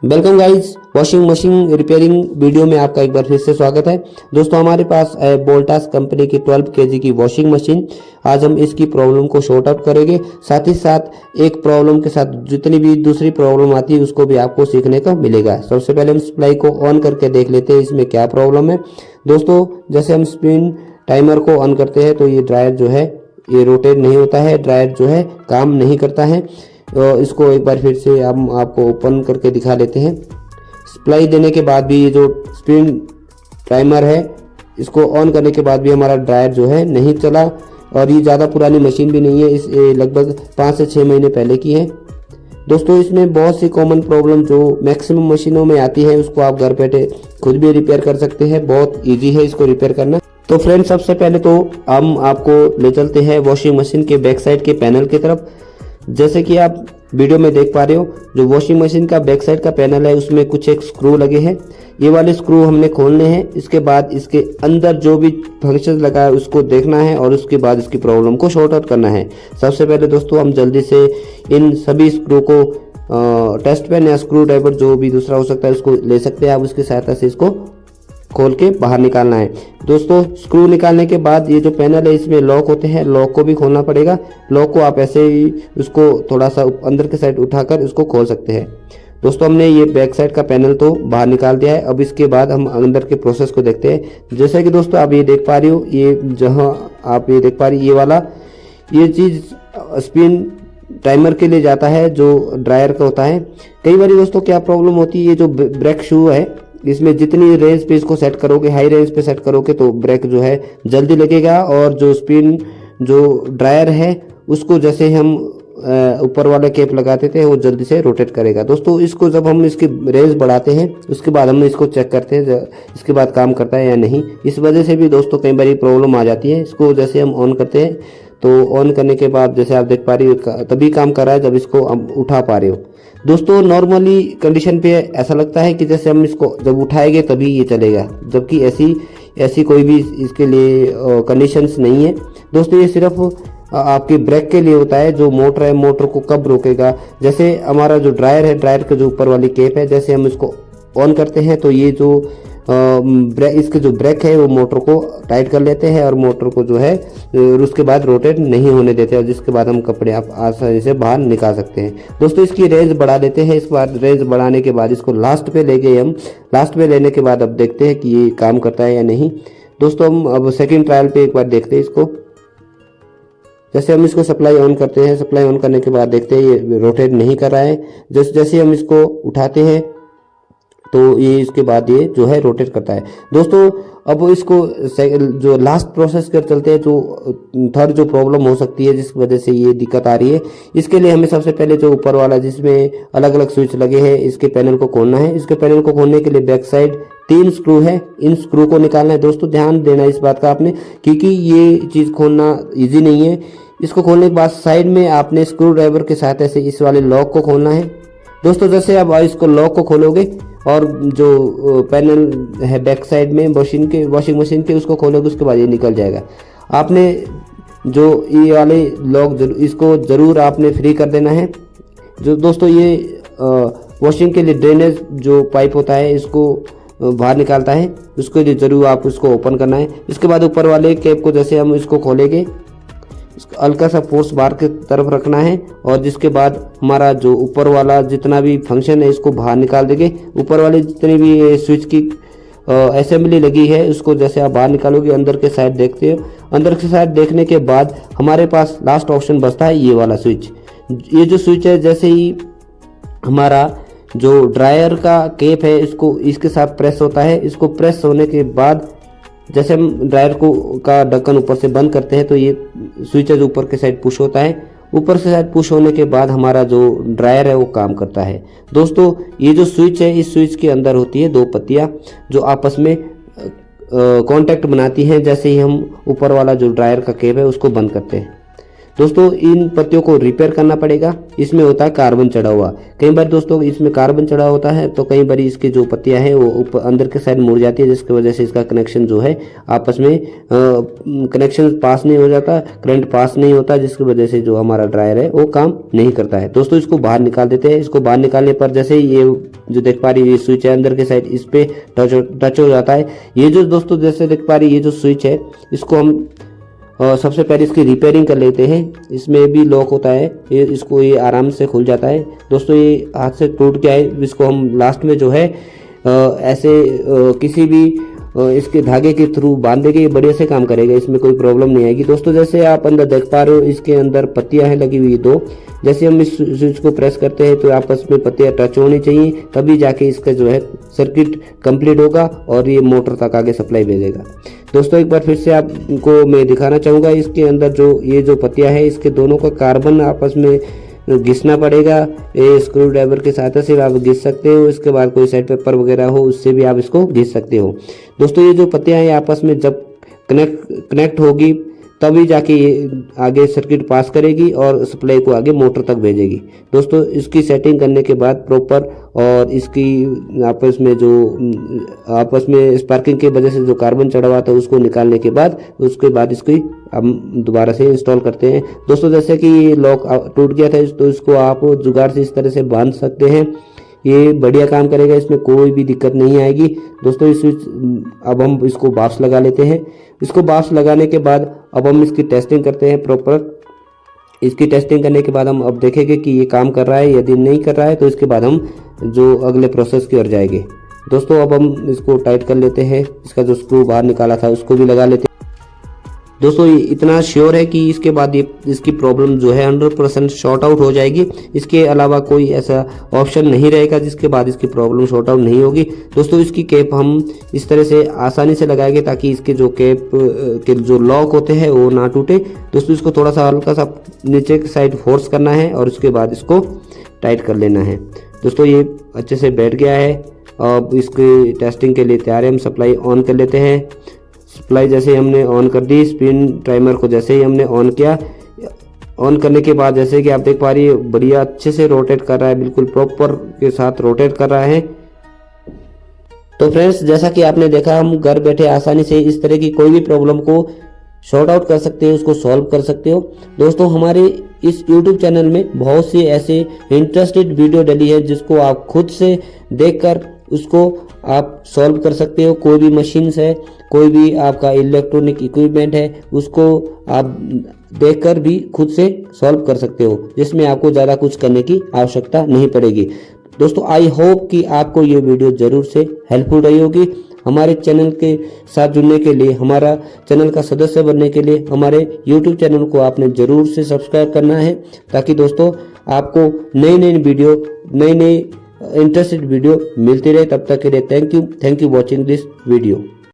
Welcome guys, washing machine repairing video में आपका एक बार फिर से स्वागत है। दोस्तों हमारे पास है वोल्टास कंपनी की 12 केजी की वॉशिंग मशीन। आज हम इसकी प्रॉब्लम को शॉर्ट आउट करेंगे, साथ ही साथ एक प्रॉब्लम के साथ जितनी भी दूसरी प्रॉब्लम आती है उसको भी आपको सीखने को मिलेगा। सबसे पहले हम सप्लाई को ऑन करके देख लेते हैं इसमें क्या प्रॉब्लम है। दोस्तों जैसे हम स्पिन टाइमर को ऑन करते हैं तो ये ड्रायर जो है ये रोटेट नहीं होता है, ड्रायर जो है काम नहीं करता है। तो इसको एक बार फिर से हम आपको ओपन करके दिखा लेते हैं। सप्लाई देने के बाद भी ये जो स्पिन टाइमर है इसको ऑन करने के बाद भी हमारा ड्रायर जो है नहीं चला, और ये ज़्यादा पुरानी मशीन भी नहीं है, इस लगभग 5 से 6 महीने पहले की है। दोस्तों इसमें बहुत सी कॉमन प्रॉब्लम जो मैक्सिमम मशीनों में आती है उसको आप घर बैठे खुद भी रिपेयर कर सकते हैं। बहुत ईजी है इसको रिपेयर करना। तो फ्रेंड्स सबसे पहले तो हम आपको ले चलते हैं वॉशिंग मशीन के बैक साइड के पैनल की तरफ। जैसे कि आप वीडियो में देख पा रहे हो, जो वॉशिंग मशीन का बैक साइड का पैनल है उसमें कुछ एक स्क्रू लगे हैं। ये वाले स्क्रू हमने खोलने हैं। इसके बाद इसके अंदर जो भी फंक्शन लगा है उसको देखना है और उसके बाद इसकी प्रॉब्लम को शॉर्ट आउट करना है। सबसे पहले दोस्तों हम जल्दी से इन सभी स्क्रू को टेस्ट पेन या स्क्रू ड्राइवर जो भी दूसरा हो सकता है उसको ले सकते हैं आप। उसकी सहायता से इसको खोल के बाहर निकालना है। दोस्तों स्क्रू निकालने के बाद ये जो पैनल है इसमें लॉक होते हैं, लॉक को भी खोलना पड़ेगा। लॉक को आप ऐसे ही उसको थोड़ा सा अंदर के साइड उठाकर इसको खोल सकते हैं। दोस्तों हमने ये बैक साइड का पैनल तो बाहर निकाल दिया है। अब इसके बाद हम अंदर के प्रोसेस को देखते हैं। जैसे कि दोस्तों आप ये देख पा रही हो, ये जहाँ आप ये देख पा रही ये वाला ये चीज़ स्पिन टाइमर के लिए जाता है जो ड्रायर का होता है। कई बार दोस्तों क्या प्रॉब्लम होती है, ये जो ब्रेक शू है इसमें जितनी रेंज पे इसको सेट करोगे, हाई रेंज पे सेट करोगे तो ब्रेक जो है जल्दी लगेगा, और जो स्पिन जो ड्रायर है उसको जैसे हम ऊपर वाले कैप लगाते थे वो जल्दी से रोटेट करेगा। दोस्तों इसको जब हम इसकी रेंज बढ़ाते हैं उसके बाद हम इसको चेक करते हैं इसके बाद काम करता है या नहीं। इस वजह से भी दोस्तों कई बार प्रॉब्लम आ जाती है। इसको जैसे हम ऑन करते हैं तो ऑन करने के बाद जैसे आप देख पा रही हो तभी काम कर रहा है जब इसको हम उठा पा रहे हो। दोस्तों नॉर्मली कंडीशन पे ऐसा लगता है कि जैसे हम इसको जब उठाएंगे तभी ये चलेगा, जबकि ऐसी कोई भी इसके लिए कंडीशंस नहीं है। दोस्तों ये सिर्फ आपके ब्रेक के लिए होता है। जो मोटर है मोटर को कब रोकेगा, जैसे हमारा जो ड्रायर है, ड्रायर के जो ऊपर वाली केप है, जैसे हम इसको ऑन करते हैं तो ये जो इसके जो ब्रेक है वो मोटर को टाइट कर लेते हैं और मोटर को जो है उसके बाद रोटेट नहीं होने देते हैं, जिसके बाद हम कपड़े आप आसानी से बाहर निकाल सकते हैं। दोस्तों इसकी रेंज बढ़ा देते हैं। इस बार रेंज बढ़ाने के बाद इसको लास्ट पे ले गए हम। लास्ट पे लेने के बाद अब देखते हैं कि ये काम करता है या नहीं। दोस्तों हम अब सेकेंड ट्रायल पे एक बार देखते हैं इसको। जैसे हम इसको सप्लाई ऑन करते हैं, सप्लाई ऑन करने के बाद देखते हैं ये रोटेट नहीं कर रहा है। जैसे हम इसको उठाते हैं तो ये इसके बाद ये जो है रोटेट करता है। दोस्तों अब इसको जो लास्ट प्रोसेस कर चलते हैं, जो थर्ड जो प्रॉब्लम हो सकती है जिस वजह से ये दिक्कत आ रही है, इसके लिए हमें सबसे पहले जो ऊपर वाला जिसमें अलग अलग स्विच लगे हैं इसके पैनल को खोलना है। इसके पैनल को खोलने के लिए बैक साइड 3 स्क्रू है, इन स्क्रू को निकालना है। दोस्तों ध्यान देना इस बात का आपने, क्योंकि ये चीज़ खोलना ईजी नहीं है। इसको खोलने के बाद साइड में आपने स्क्रू ड्राइवर के साथ ऐसे इस वाले लॉक को खोलना है। दोस्तों जैसे आप इसको लॉक को खोलोगे और जो पैनल है बैक साइड में वॉशिंग मशीन के उसको खोलोगे, उसके बाद ये निकल जाएगा। आपने जो ये वाले लॉक इसको ज़रूर आपने फ्री कर देना है। जो दोस्तों ये वॉशिंग के लिए ड्रेनेज जो पाइप होता है इसको बाहर निकालता है, उसके लिए ज़रूर आप उसको ओपन करना है। इसके बाद ऊपर वाले कैप को जैसे हम इसको खोलेंगे हल्का सा फोर्स बाहर की तरफ रखना है, और जिसके बाद हमारा जो ऊपर वाला जितना भी फंक्शन है इसको बाहर निकाल देंगे। ऊपर वाले जितनी भी स्विच की असेंबली लगी है उसको जैसे आप बाहर निकालोगे, अंदर के साइड देखते हो। अंदर के साइड देखने के बाद हमारे पास लास्ट ऑप्शन बचता है ये वाला स्विच। ये जो स्विच है जैसे ही हमारा जो ड्रायर का केप है इसको इसके साथ प्रेस होता है, इसको प्रेस होने के बाद जैसे हम ड्रायर को का ढक्कन ऊपर से बंद करते हैं तो ये स्विचेज ऊपर के साइड पुश होता है। ऊपर से साइड पुश होने के बाद हमारा जो ड्रायर है वो काम करता है। दोस्तों ये जो स्विच है इस स्विच के अंदर होती है 2 पत्तियां जो आपस में कांटेक्ट बनाती हैं जैसे ही हम ऊपर वाला जो ड्रायर का केप है उसको बंद करते हैं। दोस्तों इन पत्तियों को रिपेयर करना पड़ेगा। इसमें होता है कार्बन चढ़ा हुआ, कई बार दोस्तों इसमें कार्बन चढ़ा होता है तो कई बार इसकी जो पत्तियां हैं वो ऊपर अंदर के साइड मुड़ जाती है, जिसकी वजह से इसका कनेक्शन जो है आपस में कनेक्शन पास नहीं हो जाता, करंट पास नहीं होता, जिसकी वजह से जो हमारा ड्रायर है वो काम नहीं करता है। दोस्तों इसको बाहर निकाल देते हैं। इसको बाहर निकालने पर जैसे ये जो देख पा रही है स्विच है अंदर के साइड, इस पे टच हो जाता है। ये जो दोस्तों जैसे देख पा रही है ये जो स्विच है इसको हम सबसे पहले इसकी रिपेयरिंग कर लेते हैं। इसमें भी लॉक होता है, ये आराम से खुल जाता है। दोस्तों ये हाथ से टूट गया है, इसको हम लास्ट में जो है ऐसे किसी भी इसके धागे के थ्रू बांध देंगे, ये बढ़िया से काम करेगा, इसमें कोई प्रॉब्लम नहीं आएगी। दोस्तों जैसे आप अंदर देख पा रहे हो इसके अंदर पत्तियां हैं लगी हुई दो, जैसे हम इस स्विच को प्रेस करते हैं तो आपस में पत्तियां टच होनी चाहिए, तभी जाके इसका जो है सर्किट कंप्लीट होगा और ये मोटर तक आगे सप्लाई भेजेगा। दोस्तों एक बार फिर से आपको मैं दिखाना चाहूँगा, इसके अंदर जो ये जो पत्तियां है इसके दोनों का कार्बन आपस में घिसना पड़ेगा। ये स्क्रू ड्राइवर के सहायता से आप घिस सकते हो, इसके बाद कोई साइड पेपर वगैरह हो उससे भी आप इसको घिस सकते हो। दोस्तों ये जो पत्तियां हैं आपस में जब कनेक्ट होगी तभी जाके ये आगे सर्किट पास करेगी और सप्लाई को आगे मोटर तक भेजेगी। दोस्तों इसकी सेटिंग करने के बाद प्रॉपर और इसकी आपस में स्पार्किंग की वजह से जो कार्बन चढ़ा हुआ था उसको निकालने के बाद उसके बाद इसकी हम दोबारा से इंस्टॉल करते हैं। दोस्तों जैसे कि ये लॉक टूट गया था तो इसको आप जुगाड़ से इस तरह से बांध सकते हैं, ये बढ़िया काम करेगा, इसमें कोई भी दिक्कत नहीं आएगी। दोस्तों इस अब हम इसको बाफ्स लगा लेते हैं। इसको बाफ्स लगाने के बाद अब हम इसकी टेस्टिंग करते हैं प्रॉपर। इसकी टेस्टिंग करने के बाद हम अब देखेंगे कि ये काम कर रहा है, यदि नहीं कर रहा है तो इसके बाद हम जो अगले प्रोसेस की ओर जाएंगे। दोस्तों अब हम इसको टाइट कर लेते हैं, इसका जो स्क्रू बाहर निकाला था उसको भी लगा लेते हैं। दोस्तों इतना श्योर है कि इसके बाद ये इसकी प्रॉब्लम जो है 100% शॉर्ट आउट हो जाएगी। इसके अलावा कोई ऐसा ऑप्शन नहीं रहेगा जिसके बाद इसकी प्रॉब्लम शॉर्ट आउट नहीं होगी। दोस्तों इसकी कैप हम इस तरह से आसानी से लगाएंगे ताकि इसके जो कैप के जो लॉक होते हैं वो ना टूटे। दोस्तों इसको थोड़ा सा हल्का सा नीचे की साइड फोर्स करना है और उसके बाद इसको टाइट कर लेना है। दोस्तों ये अच्छे से बैठ गया है। अब इसकी टेस्टिंग के लिए तैयार है। हम सप्लाई ऑन कर लेते हैं। सप्लाई जैसे ही हमने ऑन कर दी, स्पिन टाइमर को जैसे ही हमने ऑन किया, ऑन करने के बाद जैसे कि आप देख पा रही है बढ़िया अच्छे से रोटेट कर रहा है, बिल्कुल प्रॉपर के साथ रोटेट कर रहा है। तो फ्रेंड्स जैसा कि आपने देखा हम घर बैठे आसानी से इस तरह की कोई भी प्रॉब्लम को शॉर्ट आउट कर सकते हो, उसको सॉल्व कर सकते हो। दोस्तों हमारे इस YouTube चैनल में बहुत सी ऐसे इंटरेस्टेड वीडियो डली है जिसको आप खुद से देखकर उसको आप सॉल्व कर सकते हो। कोई भी मशीन्स है, कोई भी आपका इलेक्ट्रॉनिक इक्विपमेंट है, उसको आप देखकर भी खुद से सॉल्व कर सकते हो, जिसमें आपको ज़्यादा कुछ करने की आवश्यकता नहीं पड़ेगी। दोस्तों आई होप कि आपको ये वीडियो ज़रूर से हेल्पफुल रही होगी। हमारे चैनल के साथ जुड़ने के लिए, हमारा चैनल का सदस्य बनने के लिए हमारे YouTube चैनल को आपने ज़रूर से सब्सक्राइब करना है, ताकि दोस्तों आपको नई वीडियो, नई इंटरेस्टेड वीडियो मिलती रहे। तब तक के लिए thank you watching this video.